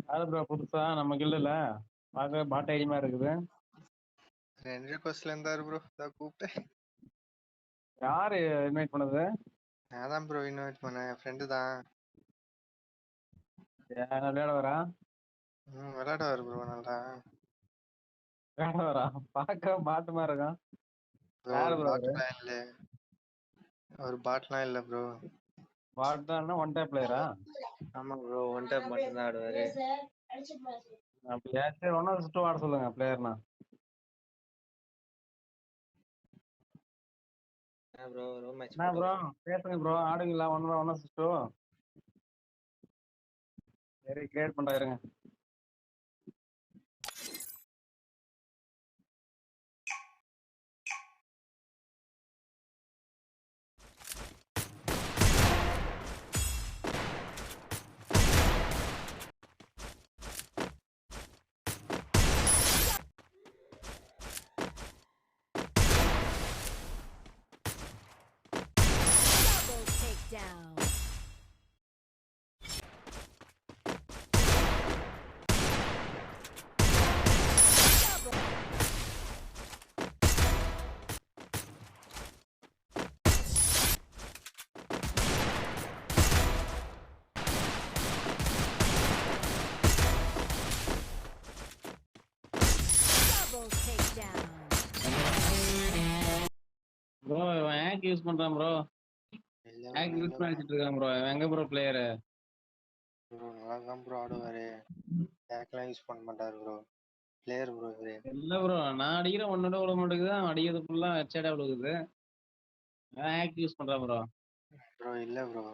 யாரு ப்ரோ புதுசா நம்ம கில்லுல பார்க்க பாட்ட ஐடிமா இருக்குது. ரெண்டு ரிக்வஸ்ட்ல இருந்தாரு ப்ரோ, அதான் கூப்பிட்டேன். யாரு இன்வைட் பண்ணது? நான் தான் ப்ரோ இன்வைட் பண்ணேன், என் ஃப்ரெண்டு தான். விளையாட வரா? விளையாடுவாரு ப்ரோ நல்லா. விளையாட வரா? பார்க்க பாட்டு மாதிரி இருக்கான். ப்ரோ யாரு ஒரு ப்ரோ அவரு? பாட்லாம் இல்ல, ஒரு பாட்லாம் இல்ல ப்ரோ. பாட்னா ஒன் டைப் பிளேயரா? ஆமா ப்ரோ, ஒன் டைப் மட்டும் தான் ஆடுவாரு. அப்படியா? சரி ஒன் வர்சஸ் டூ ஆட சொல்லுங்க பிளேயர்னா. ப்ரோ ரூம் மேட்ச் என்ன ப்ரோ பேசுங்க ப்ரோ, ஆடுங்களா ஒன் வர்சஸ் டூ? சரி கிரியேட் பண்றேன் இருங்க. Down. Double takedown. Bro hack use பண்றான் ப்ரோ. ஹேக் யூஸ் பண்ணி அடிச்சிட்டு இருக்கான் ப்ரோ. எங்க ப்ரோ பிளேயர்? ப்ரோ நல்லா தான் ப்ரோ ஆடுவாரு, ஹேக்லாம் யூஸ் பண்ண மாட்டாரு ப்ரோ. பிளேயர் ப்ரோ இவரு. இல்ல ப்ரோ நான் அடிக்கிற ஒன்னோட விட மாட்டேங்குது, அவன் அடிக்கிறது ஃபுல்லா ஹெட்சைடா விழுகுது. ஹேக் யூஸ் பண்றான் ப்ரோ. ப்ரோ இல்ல ப்ரோ,